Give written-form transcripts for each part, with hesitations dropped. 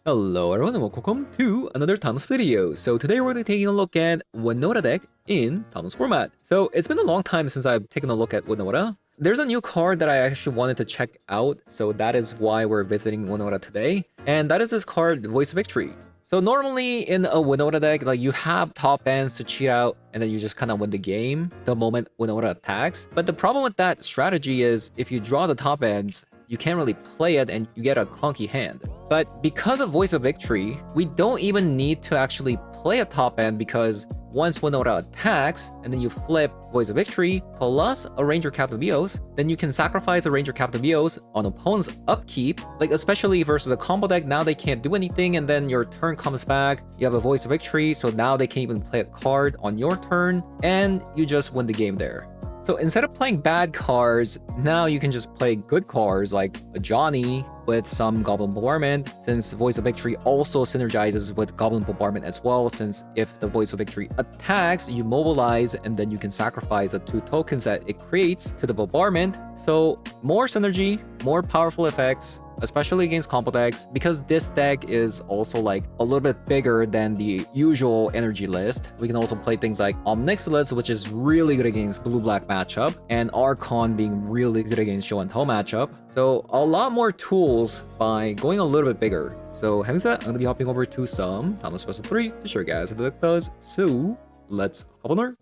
Hello everyone and welcome to another Tom's video. So today we're going to be taking a look at Winota deck in Tom's format. So it's been a long time since I've taken a look at Winota. There's a new card that I actually wanted to check out, so that is why we're visiting Winota today. And that is this card, Voice of Victory. So normally in a Winota deck, like you have top ends to cheat out and then you just kind of win the game the moment Winota attacks. But the problem with that strategy is if you draw the top ends, you can't really play it and you get a clunky hand. But because of Voice of Victory, we don't even need to actually play a top end because once Winota attacks and then you flip Voice of Victory plus a Ranger Captain Bios, then you can sacrifice a Ranger Captain Bios on opponent's upkeep, like especially versus a combo deck. Now they can't do anything and then your turn comes back, you have a Voice of Victory, so now they can't even play a card on your turn and you just win the game there. So instead of playing bad cards, now you can just play good cards like a Johnny with some Goblin Bombardment, since Voice of Victory also synergizes with Goblin Bombardment as well, since if the Voice of Victory attacks, you mobilize and then you can sacrifice the 2 tokens that it creates to the bombardment. So more synergy, more powerful effects, especially against combo decks, because this deck is also like a little bit bigger than the usual energy list. We can also play things like Omnixilus, which is really good against blue-black matchup, and Archon being really good against Show and Tell matchup. So a lot more tools by going a little bit bigger. So having said that, I'm going to be hopping over to some Thomas Special 3 to show you guys how the deck does. So let's hop on over.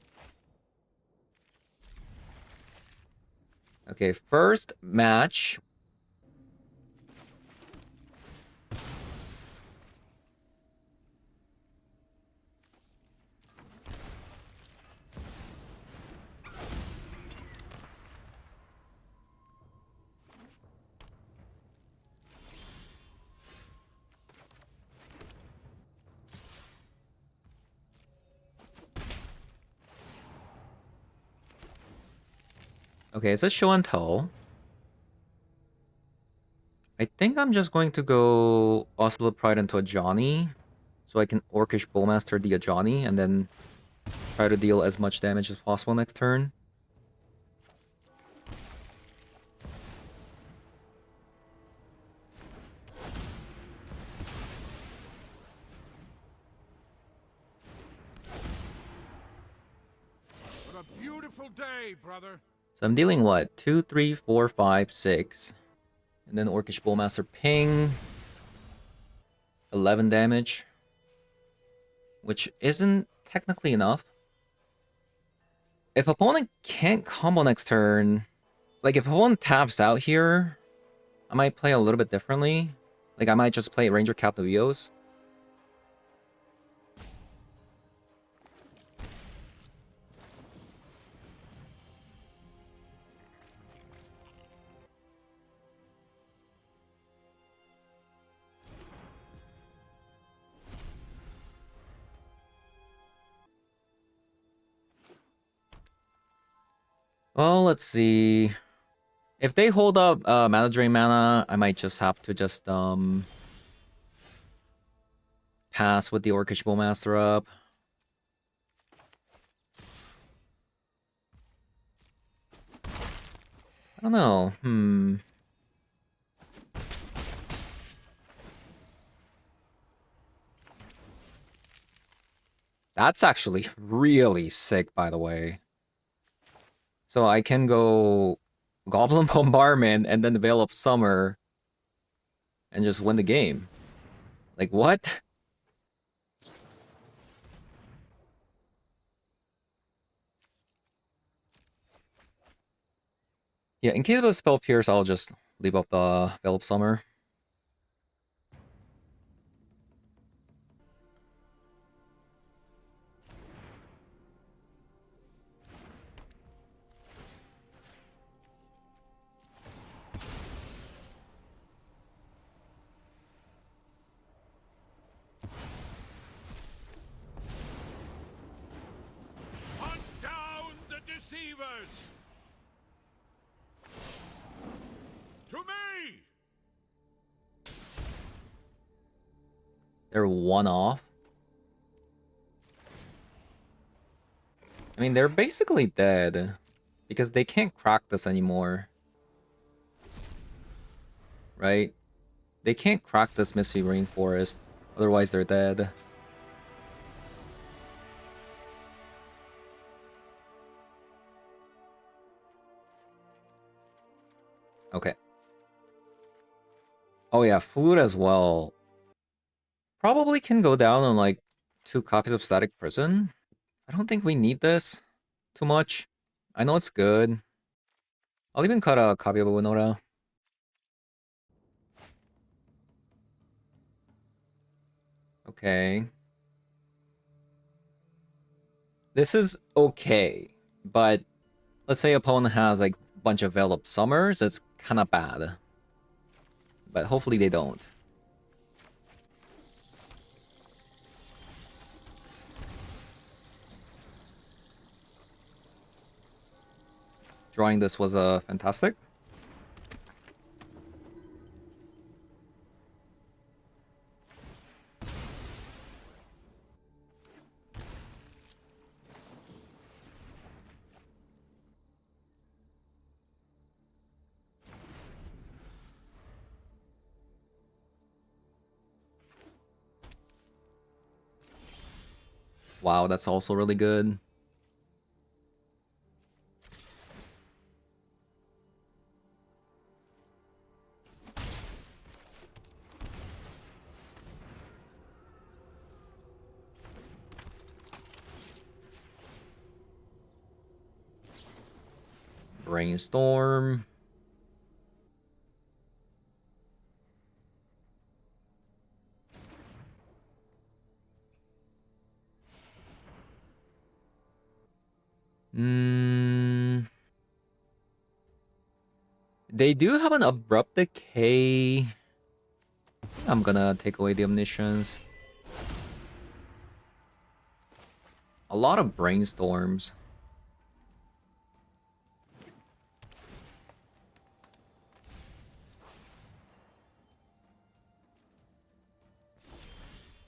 Okay, first match. Okay, it's a show and tell. I think I'm just going to go Oscillate Pride into a Johnny, so I can Orcish Bowmaster the Johnny, and then try to deal as much damage as possible next turn. What a beautiful day, brother. So I'm dealing what? 2, 3, 4, 5, 6. And then Orcish Bowmaster ping. 11 damage. Which isn't technically enough. If opponent can't combo next turn, like if opponent taps out here, I might play a little bit differently. Like I might just play Ranger Captain Bios. Well, let's see. If they hold up Mana Drain mana, I might just have to just pass with the Orcish Bowmaster up. I don't know. That's actually really sick, by the way. So I can go Goblin Bombardment and then Veil of Summer and just win the game. Like, what? Yeah, in case of a Spell Pierce, I'll just leave up the Veil of Summer. Hunt down the deceivers. To me. They're one off. I mean, they're basically dead because they can't crack this anymore. Right? They can't crack this Misty Rainforest, otherwise they're dead. Okay. Oh yeah, Flute as well. Probably can go down on like 2 copies of Static Prison. I don't think we need this too much. I know it's good. I'll even cut a copy of Winota. Okay. This is okay, but let's say opponent has like a bunch of Veil of Summers, it's kind of bad. But hopefully they don't. Drawing this was fantastic. Wow, that's also really good. Brainstorm. They do have an Abrupt Decay. I'm gonna take away the Omniscience. A lot of Brainstorms.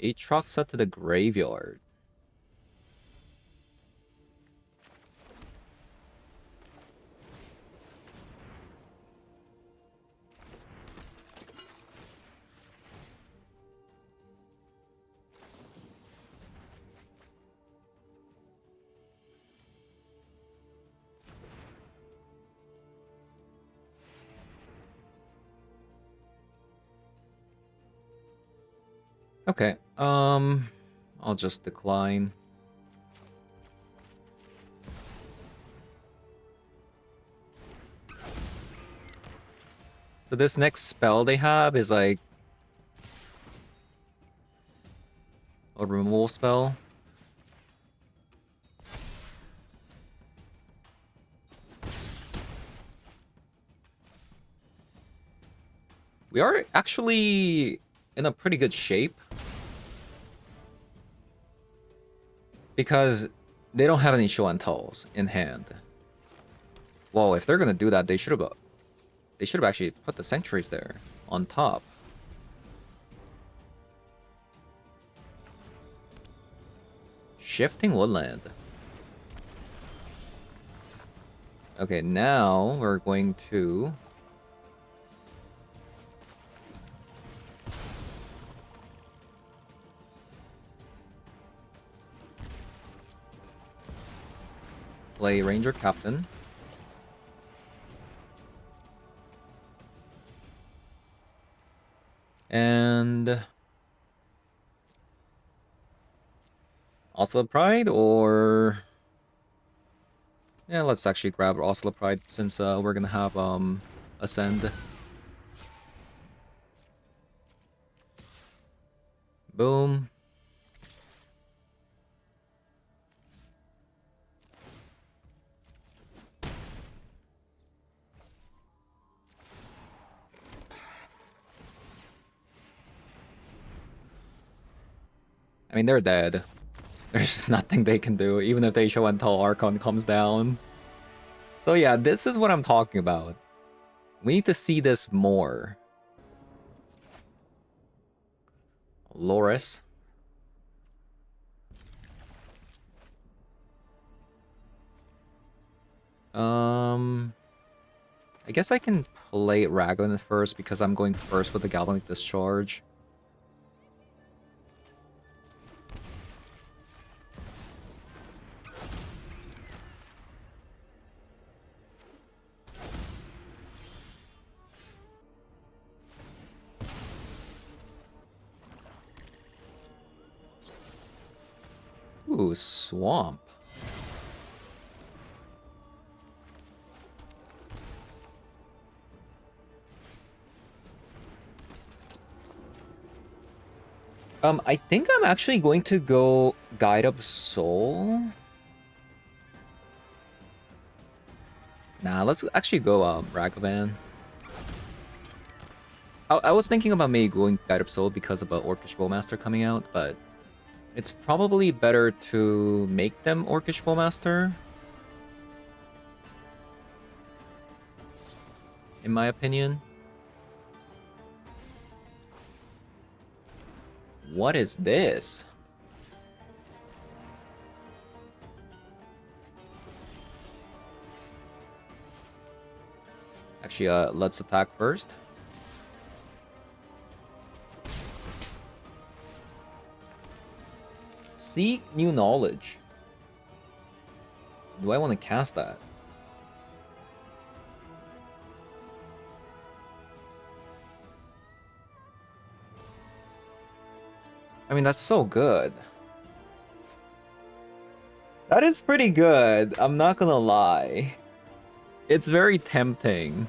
Aatroxa to the graveyard. Okay, I'll just decline. So this next spell they have is like a removal spell. We are actually in a pretty good shape. Because they don't have any show and tells in hand. Whoa, if they're gonna do that, they should have actually put the sanctuaries there on top. Shifting Woodland. Okay, now we're going to play Ranger Captain. And Oslo Pride, or yeah, let's actually grab Oslo Pride since we're gonna have Ascend. Boom. I mean, they're dead. There's nothing they can do, even if they show until Archon comes down. So yeah, this is what I'm talking about. We need to see this more. Loris. Um... I guess I can play Ragavan first because I'm going first with the Galvanic Discharge. Ooh, Swamp. I think I'm actually going to go Guide Up Soul. Nah, let's actually go Ragavan. I was thinking about maybe going Guide Up Soul because of Orcish Bowmaster coming out, but it's probably better to make them Orcish Bowmaster, in my opinion. What is this? Actually, let's attack first. Seek new knowledge. Do I want to cast that? I mean, that's so good. That is pretty good. I'm not gonna lie. It's very tempting.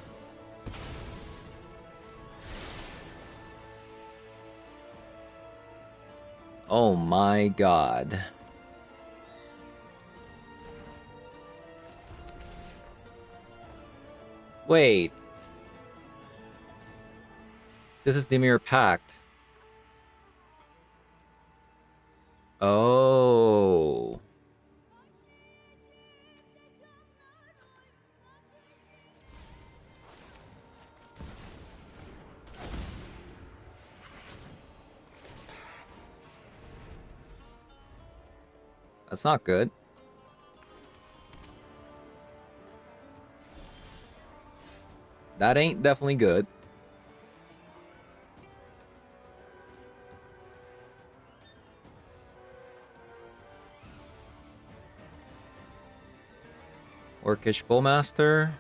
Oh my god. Wait. This is Dimir Pact. Oh. That's not good. That ain't definitely good. Orcish Bowmaster.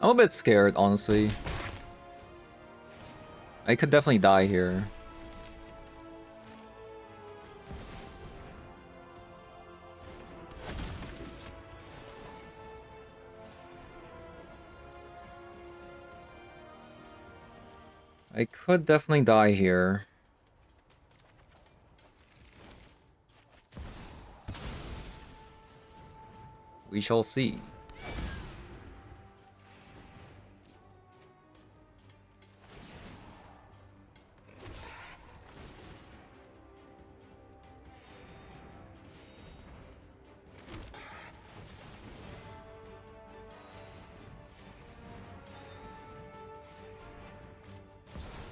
I'm a bit scared, honestly. I could definitely die here. I could definitely die here. We shall see.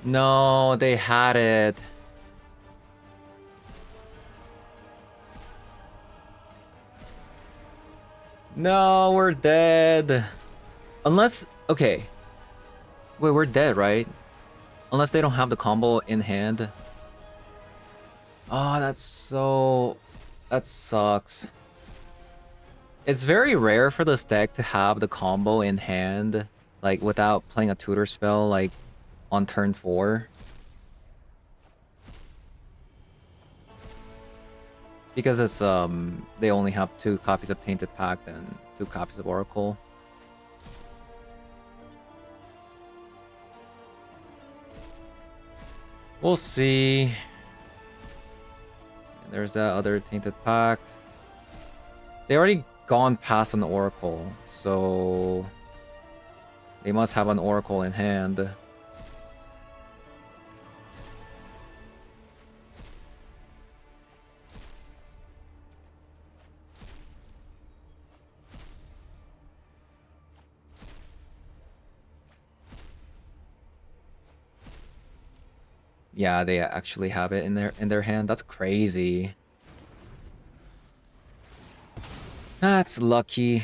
No, they had it. No, we're dead. Unless, okay. Wait, we're dead, right? Unless they don't have the combo in hand. Oh, that's so... That sucks. It's very rare for this deck to have the combo in hand, like, without playing a tutor spell, like, on turn 4. Because it's, they only have 2 copies of Tainted Pact and 2 copies of Oracle. We'll see. There's that other Tainted Pact. They already gone past an Oracle, so they must have an Oracle in hand. Yeah, they actually have it in their hand. That's crazy. That's lucky.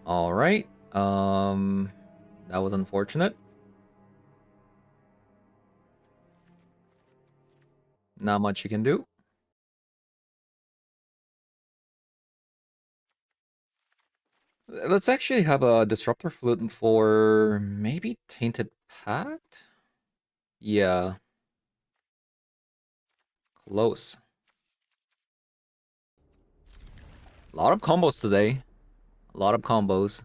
All right. That was unfortunate. Not much you can do. Let's actually have a Disruptor Flute for maybe Tainted Pact? Yeah, close. A lot of combos today. A lot of combos.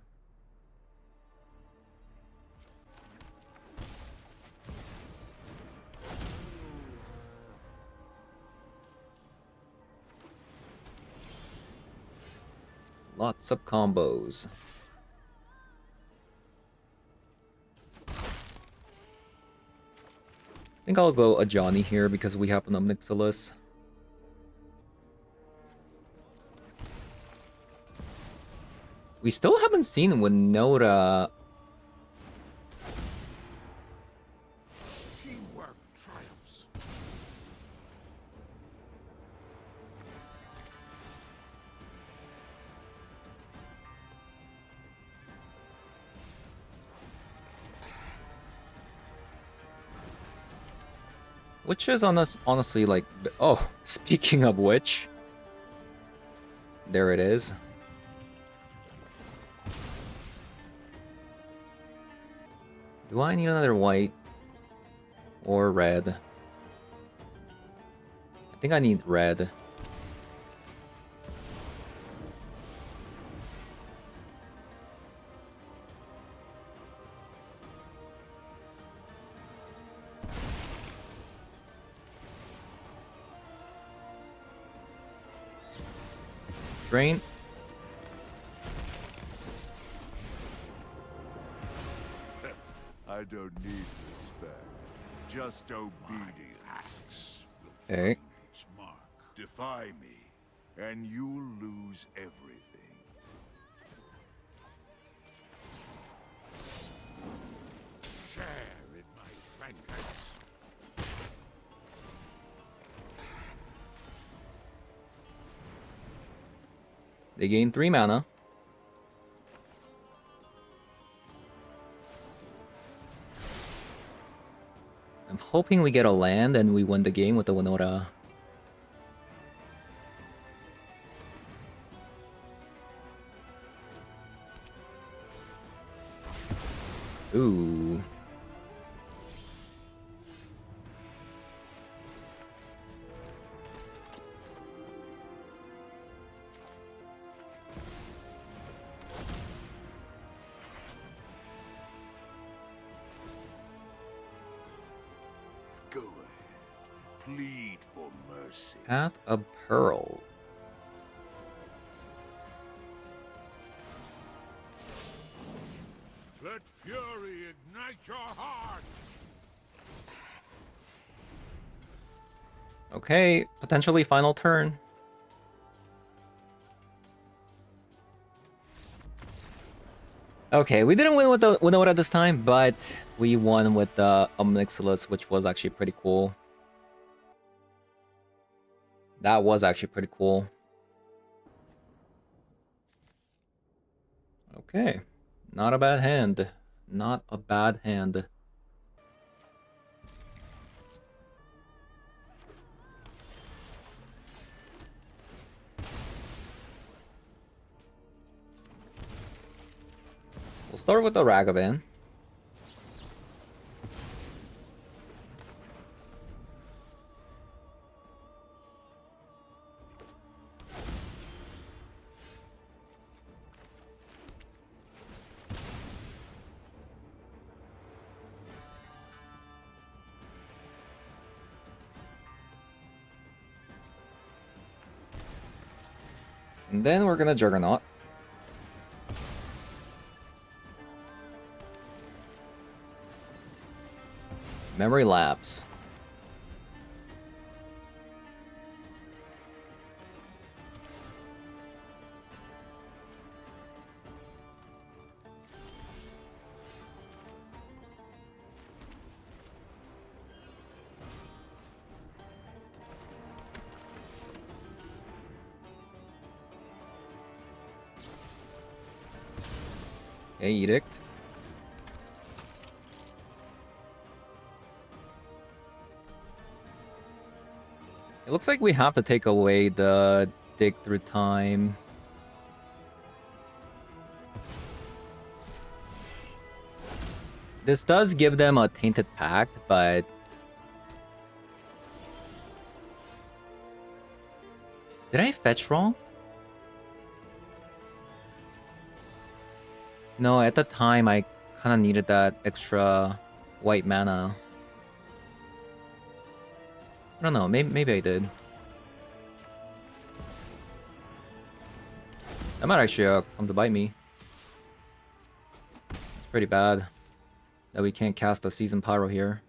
Lots of combos. I think I'll go a Johnny here because we have an Omnixilus. We still haven't seen Winota. Teamwork triumphs. Which is on us, honestly, like... Oh, speaking of which... There it is. Do I need another white? Or red? I think I need red. Drain. I don't need respect, just obedience. Okay. Its mark. Defy me, and you'll lose everything. Share in my vengeance. They gain 3 mana. I'm hoping we get a land and we win the game with the Winota. Ooh. Go ahead, plead for mercy. Path of Pearl. Let fury ignite your heart. Okay, potentially final turn. Okay, we didn't win with the Winota this time, but we won with the Omnixilus, which was actually pretty cool. That was actually pretty cool. Okay, not a bad hand. Not a bad hand. We'll start with the Ragavan. And then we're gonna Juggernaut. Memory lapse. Okay, Edict. It looks like we have to take away the dig through time. This does give them a tainted pact, but did I fetch wrong? No, at the time I kind of needed that extra white mana. I don't know, maybe I did. That might actually come to bite me. It's pretty bad that we can't cast a Season Pyro here.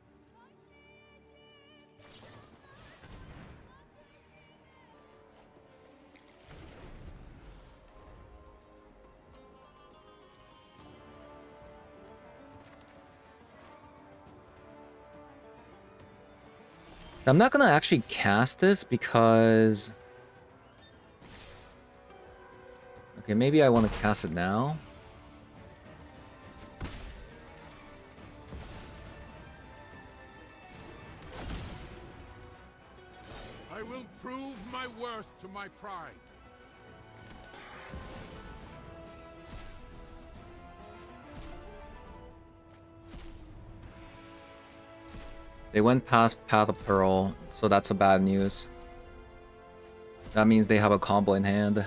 I'm not gonna actually cast this because... Okay, maybe I want to cast it now. I will prove my worth to my pride. They went past Path of Pearl, so that's a bad news. That means they have a combo in hand.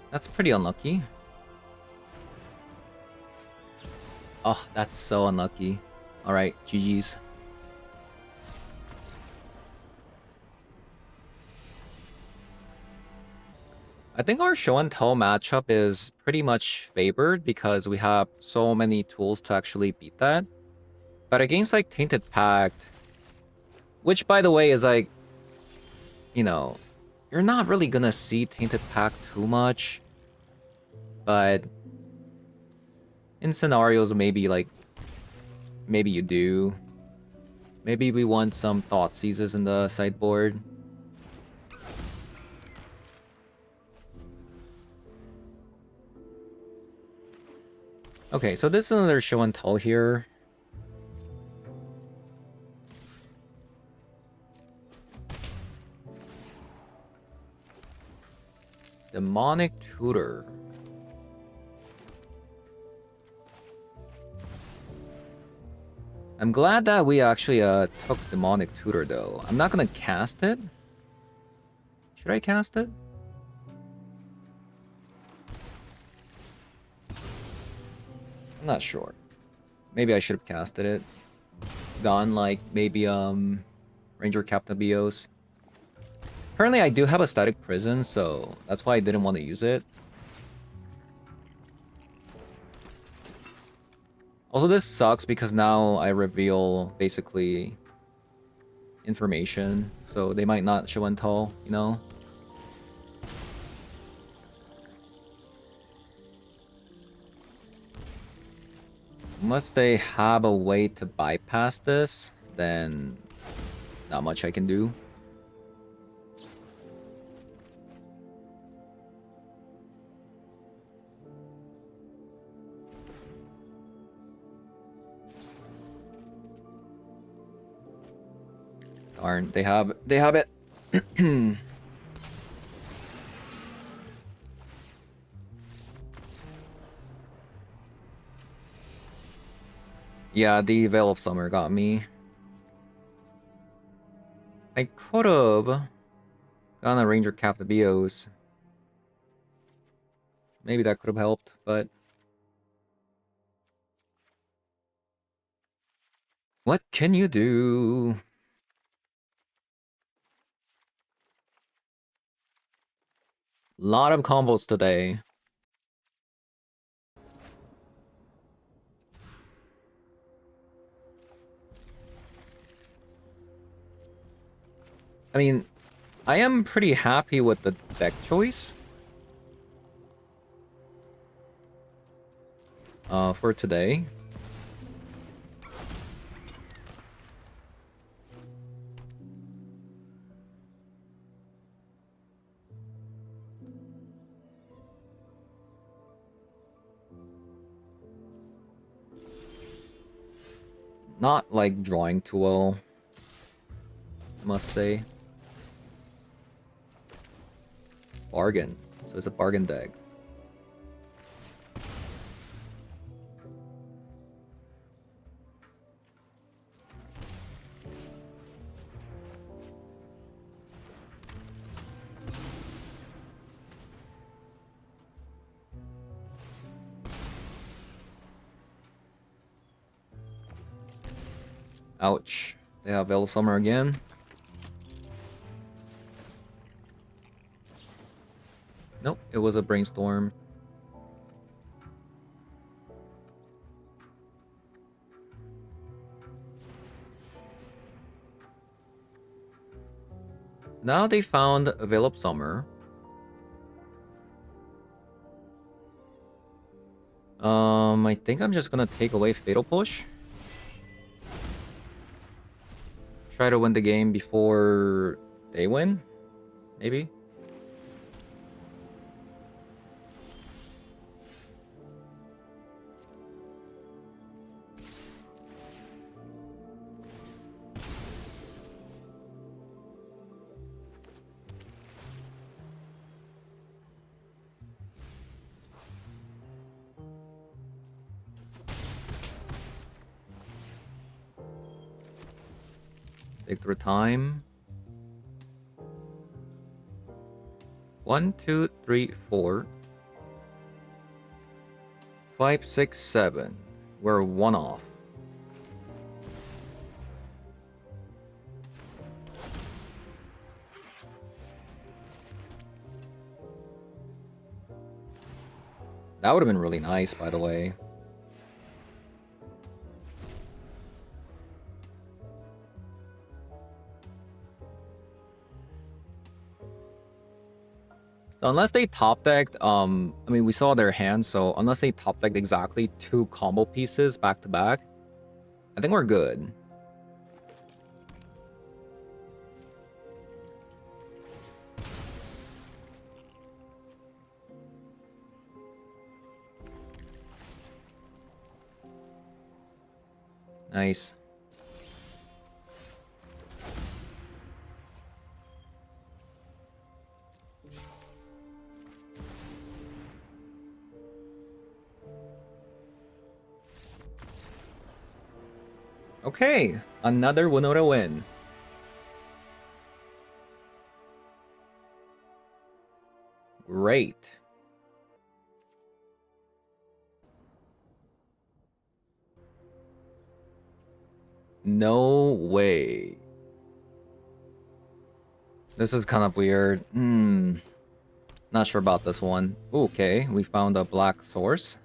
That's pretty unlucky. Oh, that's so unlucky. Alright, GG's. I think our show and tell matchup is pretty much favored because we have so many tools to actually beat that. But against like Tainted Pact, which by the way is like, you know, you're not really gonna see Tainted Pact too much. But in scenarios maybe like, maybe you do. Maybe we want some Thought Seizes in the sideboard. Okay, so this is another show and tell here. Demonic Tutor. I'm glad that we actually took Demonic Tutor though. I'm not gonna cast it. Should I cast it? I'm not sure. Maybe I should have casted it. Gone like maybe Ranger Captain BOs. Currently I do have a Static Prison, so that's why I didn't want to use it. Also, this sucks because now I reveal basically information, so they might not show and tell, you know? Unless they have a way to bypass this, then not much I can do. Darn, they have it. Yeah, the Veil of Summer got me. I could have gone a Ranger Captain BOs. Maybe that could have helped, but what can you do? Lot of combos today. I mean, I am pretty happy with the deck choice. For today. Not like drawing too well, I must say. Bargain. So it's a bargain deck. Ouch. They have Veil of Summer again. Nope, it was a Brainstorm. Now they found a Veil of Summer. I think I'm just gonna take away Fatal Push. Try to win the game before they win, maybe. Take through time. 1, 2, 3, 4, 5, 6, 7. We're one off. That would have been really nice, by the way. So unless they top decked, I mean, we saw their hand, so unless they top decked exactly 2 combo pieces back to back, I think we're good. Nice. Okay, another Winota win. Great. No way. This is kind of weird. Not sure about this one. Okay, we found a black source.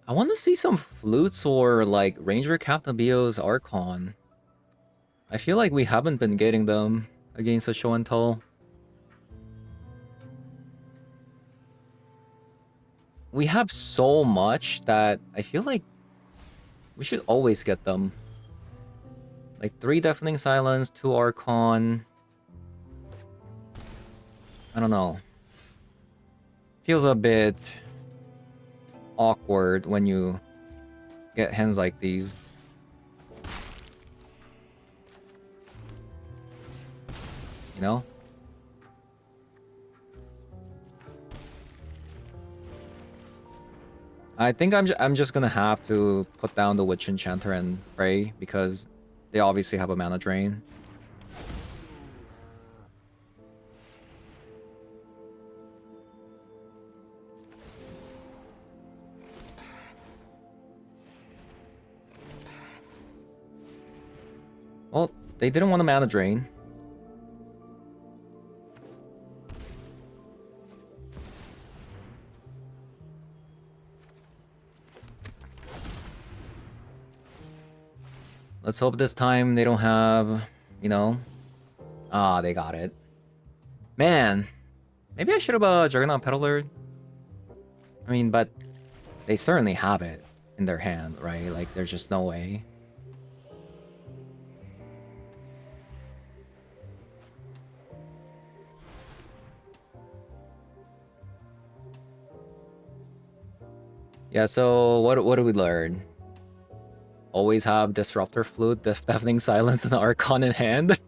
I want to see some flutes or like Ranger Captain Bio's Archon. I feel like we haven't been getting them against a show and tell. We have so much that I feel like we should always get them. Like 3 Deafening Silence, 2 Archon. I don't know. Feels a bit awkward when you get hands like these. You know? I think I'm just gonna have to put down the Witch Enchanter and pray because they obviously have a mana drain. Well, they didn't want a mana drain. Let's hope this time they don't have, you know... Ah, they got it. Man, maybe I should have Juggernaut Peddler. I mean, but They certainly have it in their hand, right? Like, there's just no way. Yeah, so what do we learn? Always have Disruptor Flute, Deafening Silence, and Archon in hand.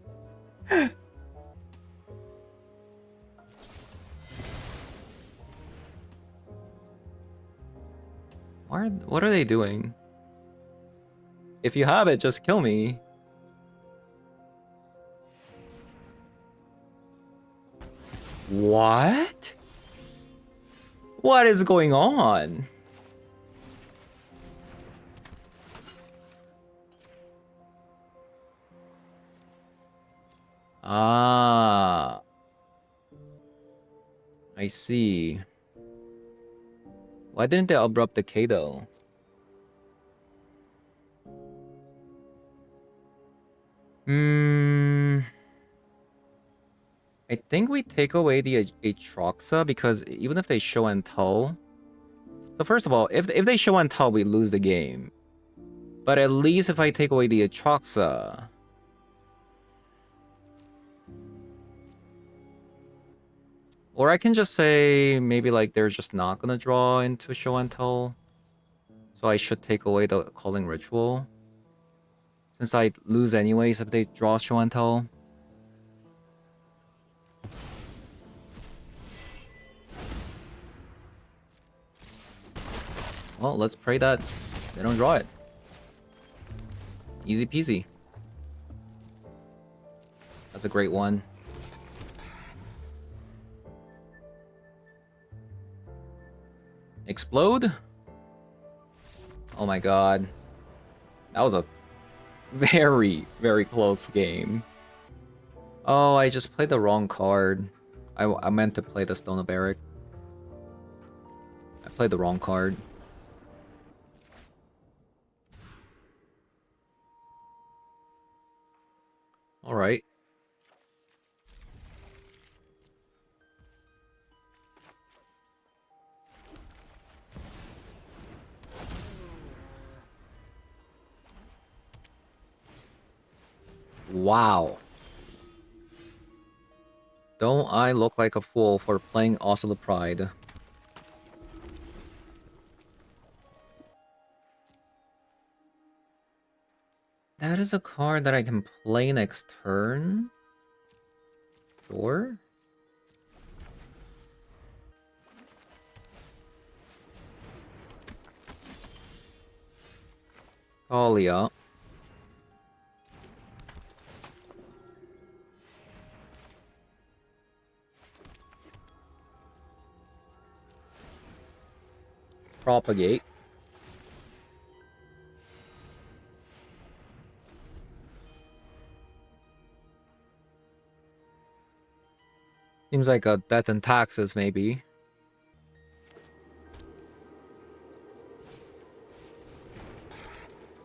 What are they doing? If you have it, just kill me. What? What is going on? Ah, I see. Why didn't they abrupt decay though? I think we take away the Aatroxa because even if they show and tell. So first of all, if they show and tell, we lose the game. But at least if I take away the Aatroxa. Or I can just say maybe like they're just not gonna draw into show and tell. So I should take away the calling ritual. Since I lose anyways if they draw show and tell. Well, let's pray that they don't draw it. Easy peasy. That's a great one. Explode? Oh my god. That was a very, very close game. Oh, I just played the wrong card. I meant to play the Stone of Barrack. I played the wrong card. Alright. Wow. Don't I look like a fool for playing Oslo Pride? That is a card that I can play next turn? Sure. Talia. Propagate. Seems like a death and taxes, maybe.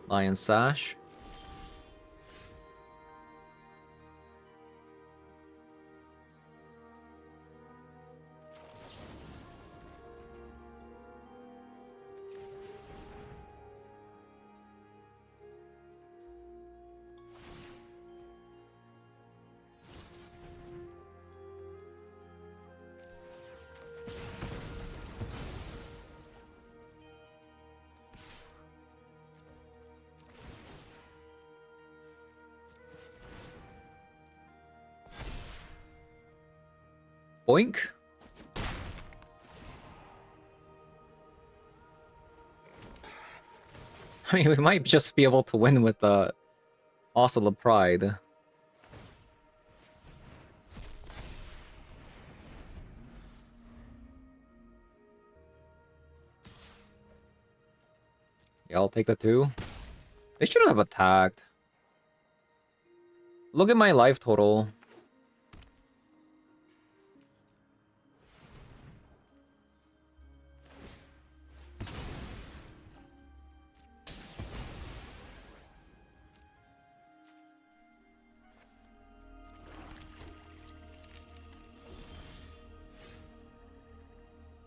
Lion Sash. Boink. I mean, we might just be able to win with the Oslo Pride. Yeah, I'll take the 2. They shouldn't have attacked. Look at my life total.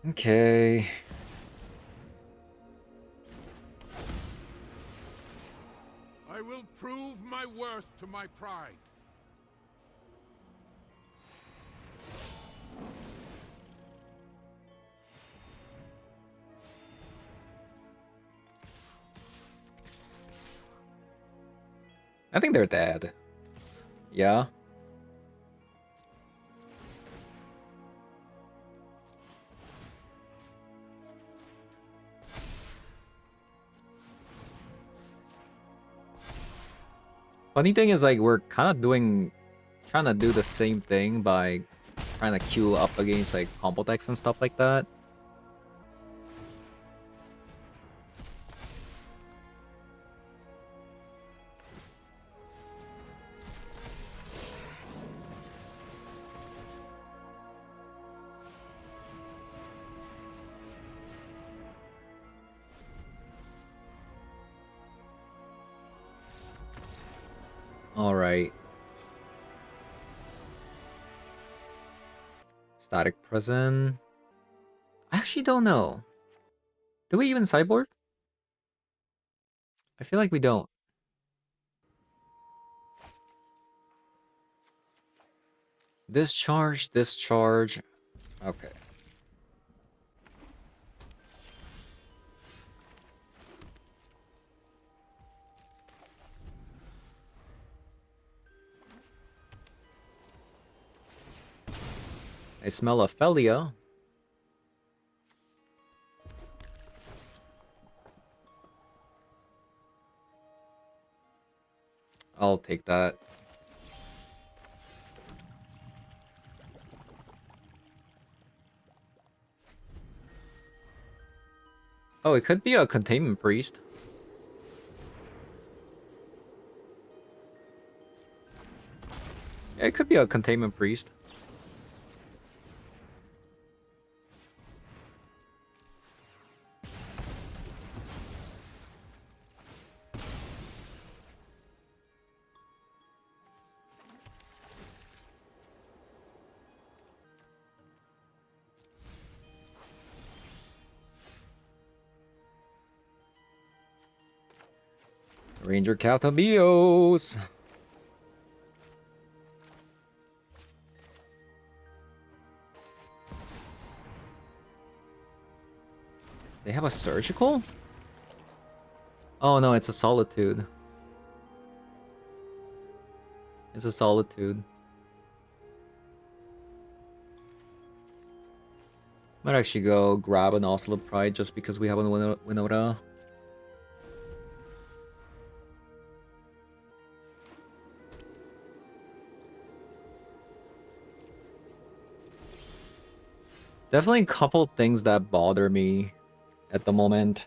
Okay. prove my worth to my pride. I think they're dead. Yeah. Funny thing is, like, we're kind of trying to do the same thing by trying to queue up against, like, combo decks and stuff like that. All right. Static Prison. I actually don't know. Do we even sideboard? I feel like we don't. Discharge, discharge. Okay. I smell Ophelia. I'll take that. Oh, it could be a Containment Priest. Yeah, it could be a Containment Priest. Ranger Catabios. They have a surgical? Oh no, it's a solitude. It's a solitude. Might actually go grab an Oslo Pride just because we have a Winota. Definitely a couple things that bother me at the moment.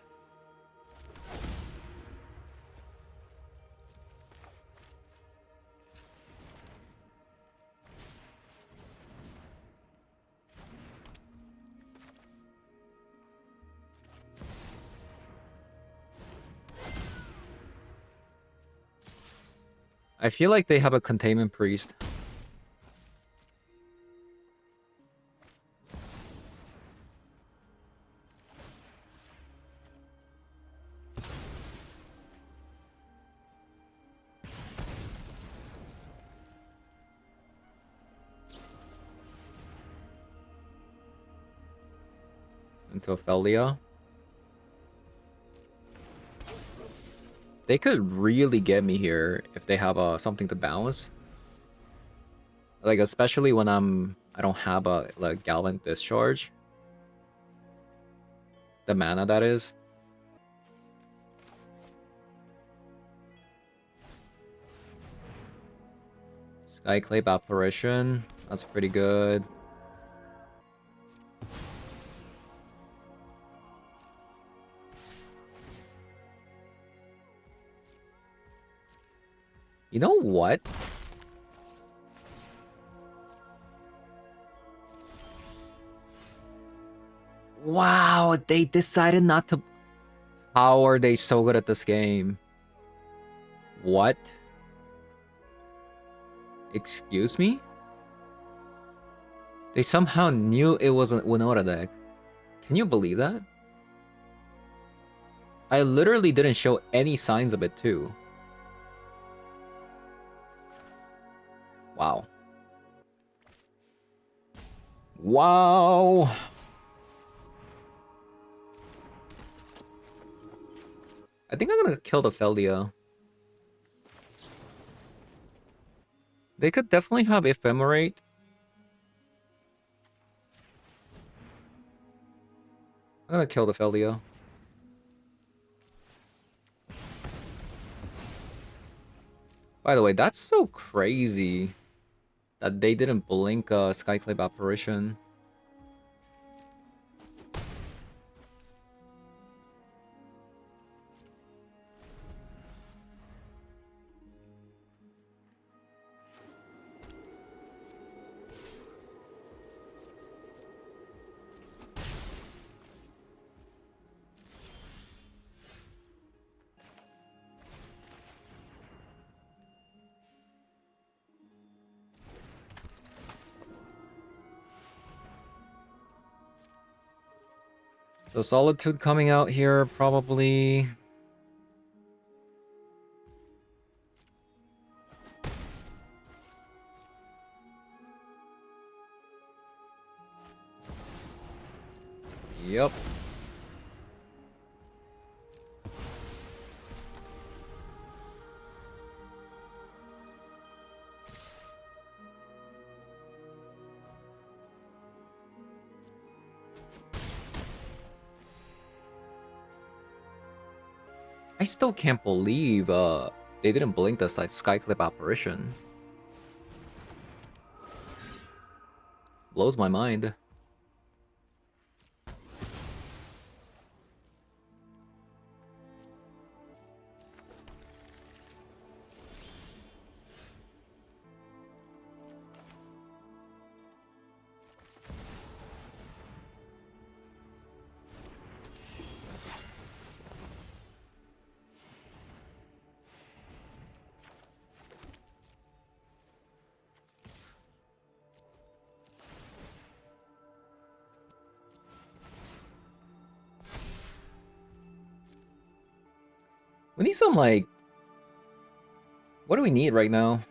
I feel like they have a Containment Priest. Into Ophelia. They could really get me here if they have something to bounce. Like, especially when I don't have a like Galvant Discharge. The mana, that is. Skyclave Apparition. That's pretty good. You know what? Wow, they decided not to... How are they so good at this game? What? Excuse me? They somehow knew it was a Winota deck. Can you believe that? I literally didn't show any signs of it too. Wow. Wow. I think I'm gonna kill the Feldia. They could definitely have Ephemerate. I'm gonna kill the Feldia. By the way, that's so crazy that they didn't blink Skyclave Apparition. So Solitude coming out here, probably. Yep. I still can't believe they didn't blink the Skyclave Apparition. Blows my mind. We need some, like... What do we need right now?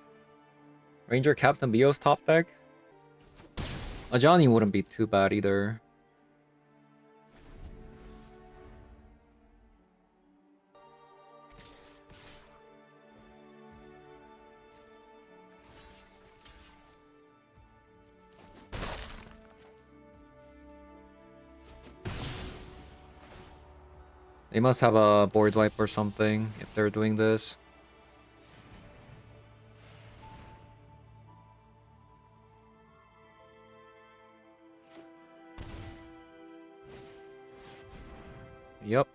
Ranger Captain Bio's top deck? A Johnny wouldn't be too bad either. They must have a board wipe or something if they're doing this. Yep.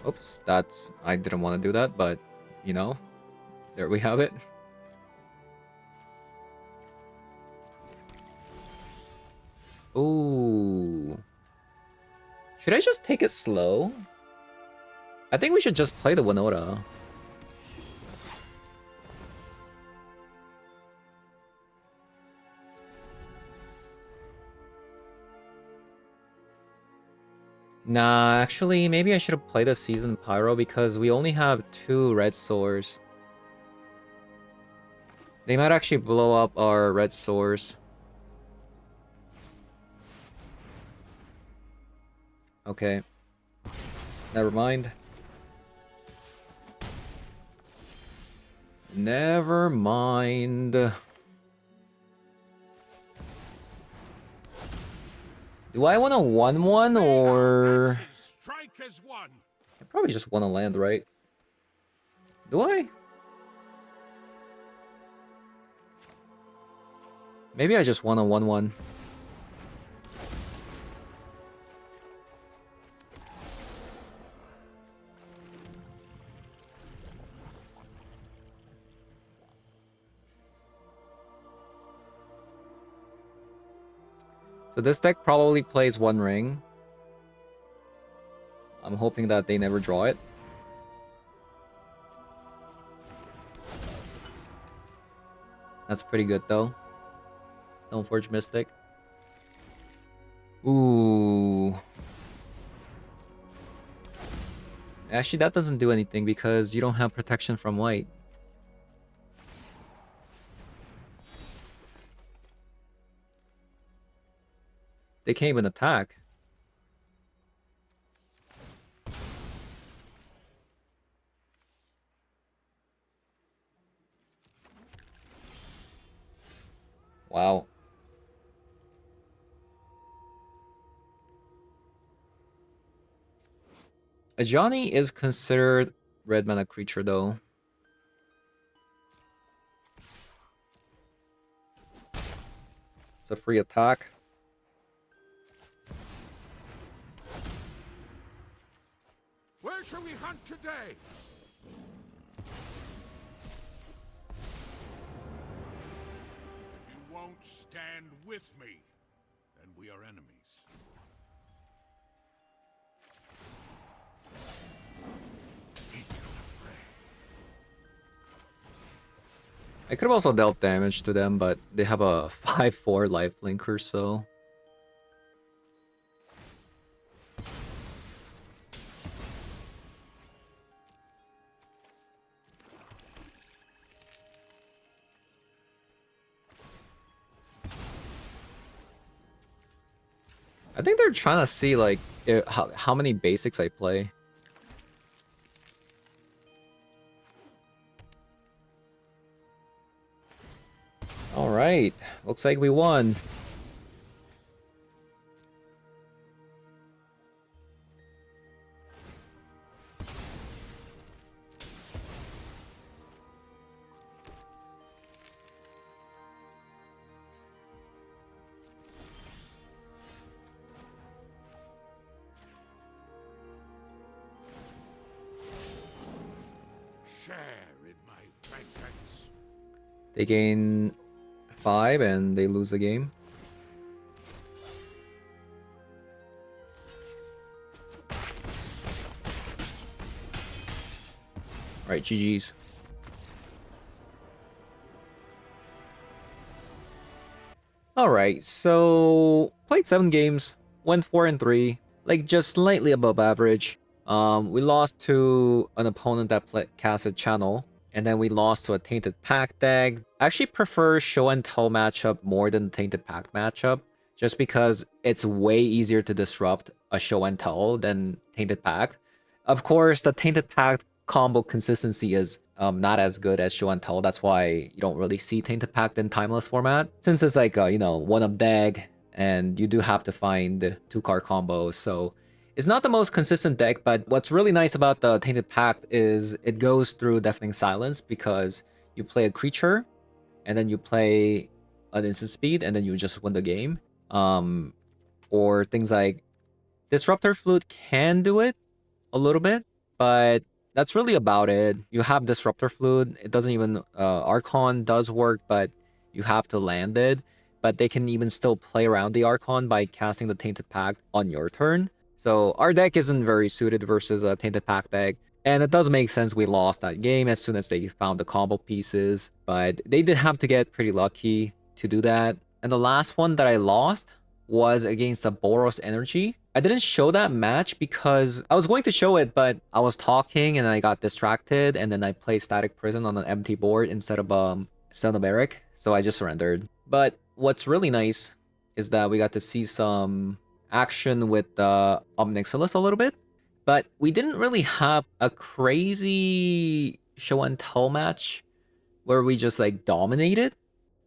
Oops, I didn't want to do that, but, you know, there we have it. Ooh. Should I just take it slow? I think we should just play the Winota. Nah, actually, maybe I should have played a Seasoned Pyro because we only have 2 red swords. They might actually blow up our red swords. Okay. Never mind. Never mind. Do I want a 1/1 or... Strike as one. I probably just want to land, right? Do I? Maybe I just want a 1/1. So this deck probably plays 1 ring. I'm hoping that they never draw it. That's pretty good though. Stoneforge Mystic. Ooh. Actually, that doesn't do anything because you don't have protection from white. They can't even attack. Wow. A Johnny is considered red mana creature though. It's a free attack. Where shall we hunt today? If you won't stand with me, then we are enemies. I could have also dealt damage to them, but they have a 5/4 lifelinker, so... I think they're trying to see, like, how many basics I play. Alright, looks like we won. Share in my vengeance. They gain 5 and they lose the game. Alright, GG's. Alright, so played 7 games, went 4-3, like just slightly above average. We lost to an opponent that casted Channel, and then we lost to a Tainted Pact deck. I actually prefer Show and Tell matchup more than Tainted Pact matchup, just because it's way easier to disrupt a Show and Tell than Tainted Pact. Of course, the Tainted Pact combo consistency is not as good as Show and Tell. That's why you don't really see Tainted Pact in Timeless format. Since it's like, you know, one-up deck, and you do have to find 2-card combos, so it's not the most consistent deck, but what's really nice about the Tainted Pact is it goes through Deafening Silence because you play a creature, and then you play an instant speed, and then you just win the game. Or things like Disruptor Flute can do it a little bit, but that's really about it. You have Disruptor Flute. It doesn't even... Archon does work, but you have to land it. But they can even still play around the Archon by casting the Tainted Pact on your turn. So our deck isn't very suited versus a Tainted Pact deck. And it does make sense we lost that game as soon as they found the combo pieces. But they did have to get pretty lucky to do that. And the last one that I lost was against the Boros Energy. I didn't show that match because I was going to show it, but I was talking and I got distracted, and then I played Static Prison on an empty board instead of Stone of Eric, so I just surrendered. But what's really nice is that we got to see some action with Omnixilis a little bit, but we didn't really have a crazy show and tell match where we just like dominated.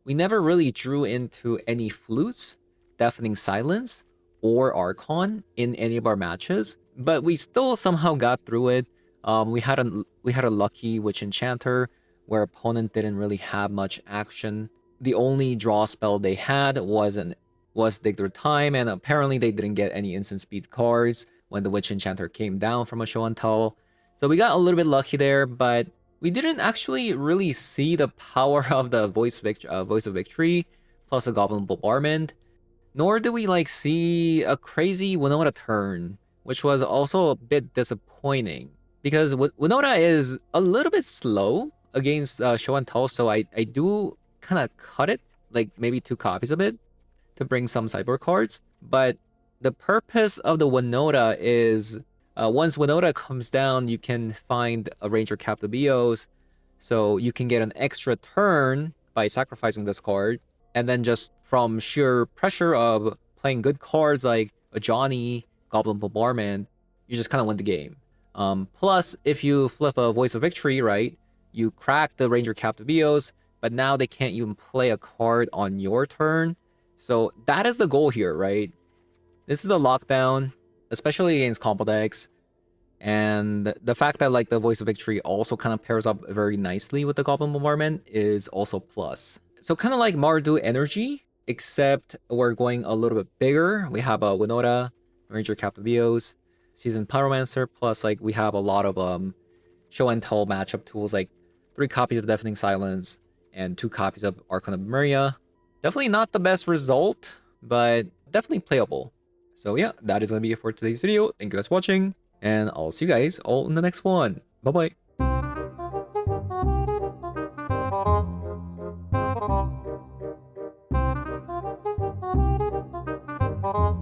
We never really drew into any flutes, Deafening Silence, or Archon in any of our matches, but we still somehow got through it. We had a lucky Witch Enchanter where opponent didn't really have much action. The only draw spell they had was Dig Through Time, and apparently they didn't get any instant speed cards when the Witch Enchanter came down from a show and tell. So we got a little bit lucky there, but we didn't actually really see the power of the Voice of Victory plus a Goblin Bombardment. Nor do we like see a crazy Winota turn, which was also a bit disappointing because Winota is a little bit slow against show and tell, so I do kind of cut it, like maybe 2 copies of it to bring some sideboard cards. But The purpose of the Winota is once Winota comes down, you can find a Ranger Captive BOs, so you can get an extra turn by sacrificing this card, and then just from sheer pressure of playing good cards like a Johnny, Goblin Bombardment, you just kind of win the game. Plus, if you flip a Voice of Victory, right, you crack the Ranger Captive BOs, but now they can't even play a card on your turn. So that is the goal here, right? This is the lockdown, especially against combo decks. And the fact that like the Voice of Victory also kind of pairs up very nicely with the Goblin Bombardment is also plus. So kind of like Mardu Energy, except we're going a little bit bigger. We have a Winota, Ranger Captive BOs, Seasoned Pyromancer, plus like we have a lot of show and tell matchup tools like 3 copies of Deafening Silence and 2 copies of Archon of Maria. Definitely not the best result, but definitely playable. So yeah, that is going to be it for today's video. Thank you guys for watching, and I'll see you guys all in the next one. Bye bye.